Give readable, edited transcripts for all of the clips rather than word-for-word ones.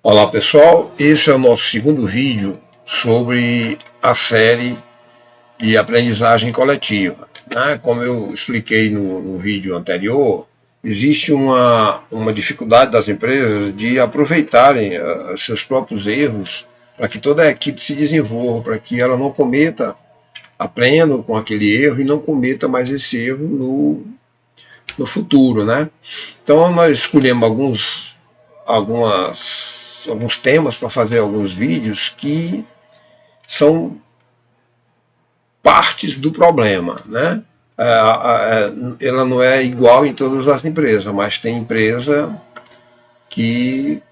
Olá pessoal, esse é o nosso segundo vídeo sobre a série de aprendizagem coletiva. Como eu expliquei no vídeo anterior, existe uma dificuldade das empresas de aproveitarem seus próprios erros para que toda a equipe se desenvolva, para que ela não cometa, aprenda com aquele erro e não cometa mais esse erro no futuro. Então nós escolhemos alguns temas para fazer alguns vídeos que são partes do problema, Ela não é igual em todas as empresas, mas tem empresa que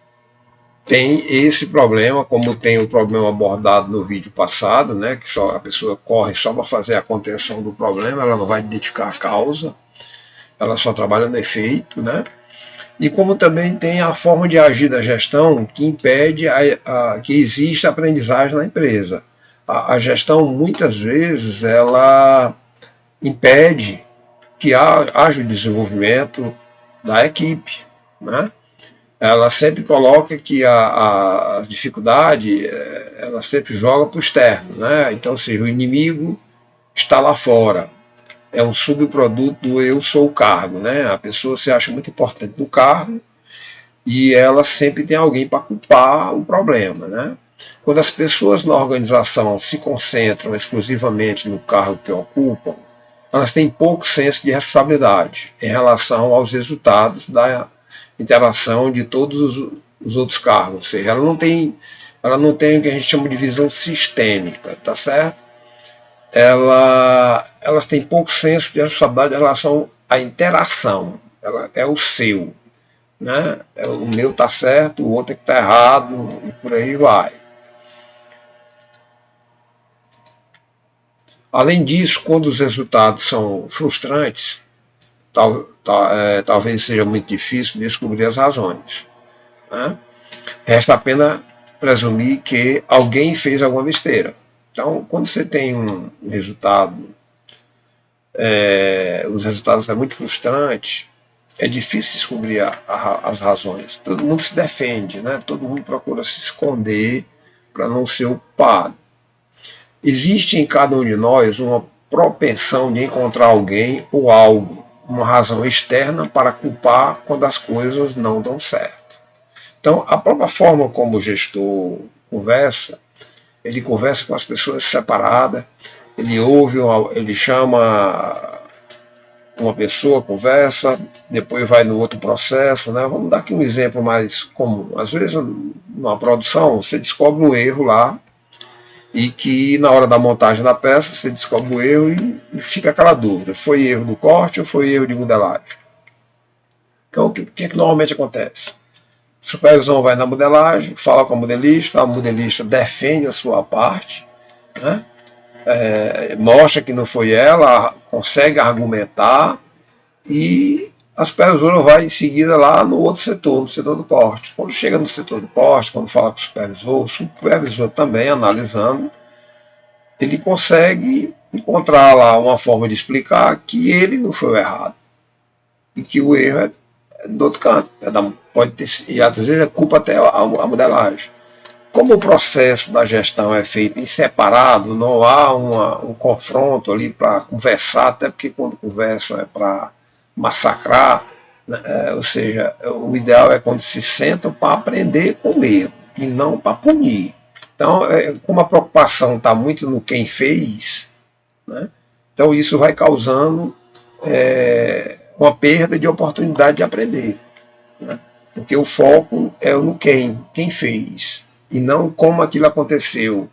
tem esse problema, como tem o problema abordado no vídeo passado, que só a pessoa corre só para fazer a contenção do problema, ela não vai identificar a causa, ela só trabalha no efeito, E como também tem a forma de agir da gestão que impede que exista aprendizagem na empresa. A gestão, muitas vezes, ela impede que haja o desenvolvimento da equipe. Ela sempre coloca que a dificuldade, ela sempre joga para o externo. Então, ou seja, o inimigo está lá fora. É um subproduto do eu sou o cargo. A pessoa se acha muito importante no cargo e ela sempre tem alguém para culpar o problema. Quando as pessoas na organização se concentram exclusivamente no cargo que ocupam, elas têm pouco senso de responsabilidade em relação aos resultados da interação de todos os outros cargos. Ou seja, ela não tem o que a gente chama de visão sistêmica, tá certo? Elas têm pouco senso de responsabilidade em relação à interação. Ela é o seu. O meu está certo, o outro é que está errado, e por aí vai. Além disso, quando os resultados são frustrantes, talvez seja muito difícil descobrir as razões. Resta apenas presumir que alguém fez alguma besteira. Então, quando você tem um resultado, os resultados são muito frustrantes, é difícil descobrir as razões. Todo mundo se defende, todo mundo procura se esconder para não ser ocupado. Existe em cada um de nós uma propensão de encontrar alguém ou algo, uma razão externa para culpar quando as coisas não dão certo. Então, a própria forma como o gestor conversa, ele conversa com as pessoas separadas, ele ouve, ele chama uma pessoa, conversa, depois vai no outro processo. Vamos dar aqui um exemplo mais comum. Às vezes, numa produção, você descobre um erro lá, e que na hora da montagem da peça, você descobre o erro e fica aquela dúvida. Foi erro do corte ou foi erro de modelagem? Então, o que normalmente acontece? O supervisor vai na modelagem, fala com a modelista defende a sua parte, mostra que não foi ela, consegue argumentar, e a supervisora vai em seguida lá no outro setor, no setor do corte. Quando chega no setor do corte, quando fala com o supervisor também analisando, ele consegue encontrar lá uma forma de explicar que ele não foi o errado e que o erro é do outro canto. Pode ter, e às vezes é culpa até a modelagem. Como o processo da gestão é feito em separado, não há um confronto ali para conversar, até porque quando conversam é para massacrar, ou seja, o ideal é quando se sentam para aprender com o erro e não para punir. Então, como a preocupação está muito no quem fez, então isso vai causando uma perda de oportunidade de aprender. Porque o foco é no quem fez, e não como aquilo aconteceu.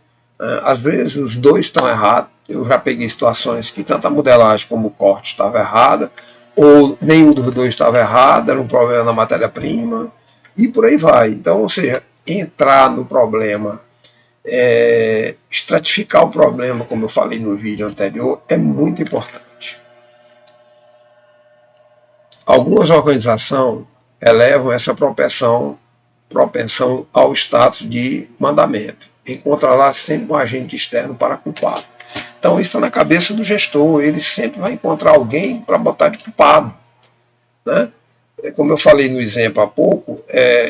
Às vezes os dois estão errados. Eu já peguei situações que tanto a modelagem como o corte estava errada, ou nenhum dos dois estava errado, era um problema na matéria-prima, e por aí vai. Então, ou seja, entrar no problema, estratificar o problema, como eu falei no vídeo anterior, é muito importante. Algumas organizações elevam essa propensão ao status de mandamento. Encontra lá sempre um agente externo para culpar. Então isso está na cabeça do gestor, ele sempre vai encontrar alguém para botar de culpado. como eu falei no exemplo há pouco,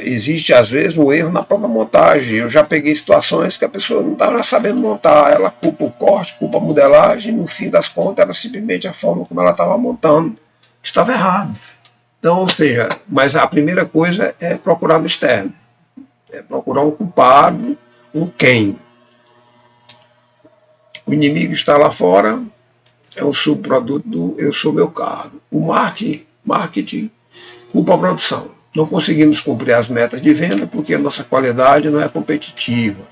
existe às vezes um erro na própria montagem. Eu já peguei situações que a pessoa não estava sabendo montar, ela culpa o corte, culpa a modelagem, no fim das contas era simplesmente a forma como ela estava montando, estava errado. Então, ou seja, mas a primeira coisa é procurar no externo, é procurar um culpado, um quem. O inimigo está lá fora, é um subproduto do eu sou meu cargo. O marketing culpa a produção. Não conseguimos cumprir as metas de venda porque a nossa qualidade não é competitiva.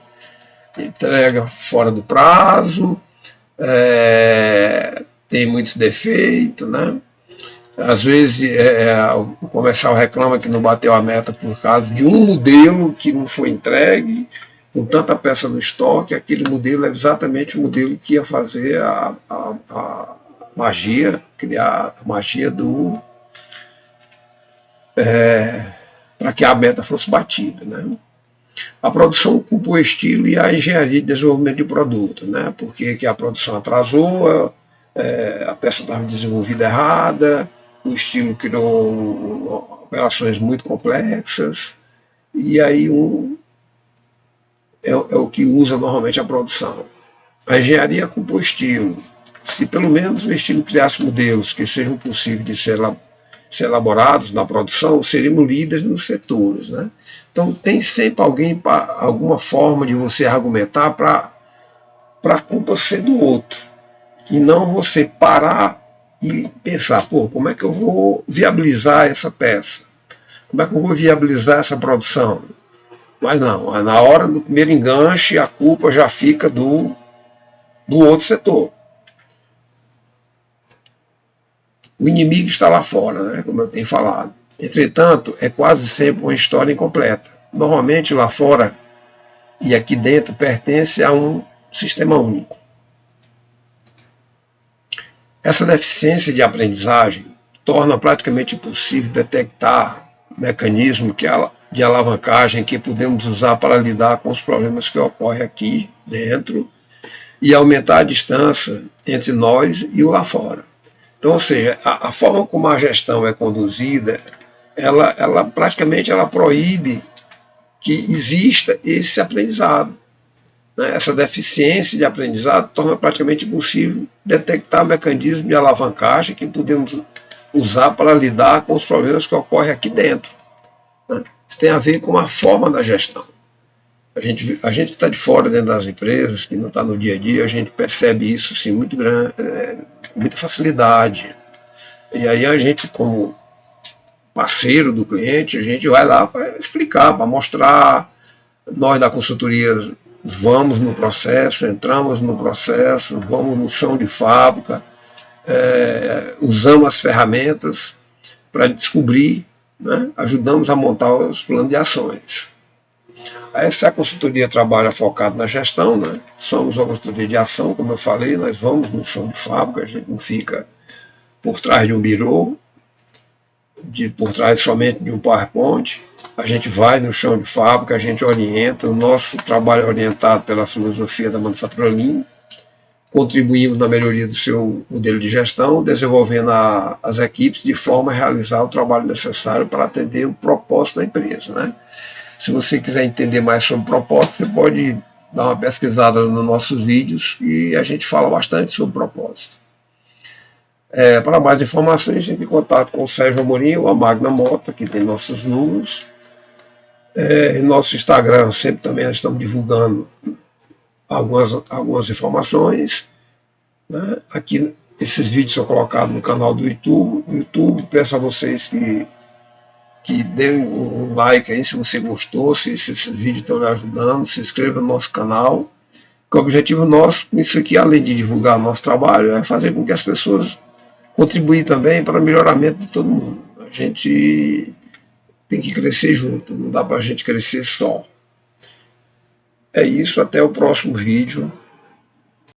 Entrega fora do prazo, tem muitos defeitos, né? Às vezes o comercial reclama que não bateu a meta por causa de um modelo que não foi entregue, com tanta peça no estoque, aquele modelo é exatamente o modelo que ia fazer a magia, criar a magia para que a meta fosse batida, né? A produção ocupa o estilo e a engenharia de desenvolvimento de produto, né? Porque que a produção atrasou, a peça estava desenvolvida errada, o estilo criou operações muito complexas, e aí é o que usa normalmente a produção. A engenharia culpa o estilo. Se pelo menos o estilo criasse modelos que sejam possíveis de ser elaborados na produção, seríamos líderes nos setores, né? Então tem sempre alguma forma de você argumentar para a culpa ser do outro, e não você parar e pensar, como é que eu vou viabilizar essa peça? Como é que eu vou viabilizar essa produção? Mas não, na hora do primeiro enganche, a culpa já fica do outro setor. O inimigo está lá fora, né, como eu tenho falado. Entretanto, é quase sempre uma história incompleta. Normalmente lá fora e aqui dentro pertence a um sistema único. Essa deficiência de aprendizagem torna praticamente impossível detectar mecanismos de alavancagem que podemos usar para lidar com os problemas que ocorrem aqui dentro e aumentar a distância entre nós e o lá fora. Então, ou seja, a forma como a gestão é conduzida, ela praticamente proíbe que exista esse aprendizado. Essa deficiência de aprendizado torna praticamente impossível detectar mecanismos de alavancagem que podemos usar para lidar com os problemas que ocorrem aqui dentro. Isso tem a ver com a forma da gestão. A gente que está de fora dentro das empresas, que não está no dia a dia, a gente percebe isso assim, muito grande, muita facilidade. E aí a gente, como parceiro do cliente, a gente vai lá para explicar, para mostrar. Nós da consultoria vamos no processo, entramos no processo, vamos no chão de fábrica, usamos as ferramentas para descobrir, né? Ajudamos a montar os planos de ações. Essa consultoria trabalha focada na gestão, né? Somos uma consultoria de ação, como eu falei, nós vamos no chão de fábrica, a gente não fica por trás de um birô, por trás somente de um PowerPoint. A gente vai no chão de fábrica, a gente orienta, o nosso trabalho é orientado pela filosofia da Manufatura Lean, contribuímos na melhoria do seu modelo de gestão, desenvolvendo as equipes de forma a realizar o trabalho necessário para atender o propósito da empresa, né? Se você quiser entender mais sobre propósito, você pode dar uma pesquisada nos nossos vídeos e a gente fala bastante sobre propósito. Para mais informações, entre em contato com o Sérgio Amorim ou a Magna Mota, que tem nossos números. Em nosso Instagram sempre também nós estamos divulgando algumas informações, né? Aqui esses vídeos são colocados no canal do YouTube. Peço a vocês que deem um like aí se você gostou, se esses vídeos estão lhe ajudando, se inscreva no nosso canal, que o objetivo nosso com isso aqui, além de divulgar nosso trabalho, é fazer com que as pessoas contribuam também para o melhoramento de todo mundo. A gente tem que crescer junto, não dá para a gente crescer só. É isso, até o próximo vídeo.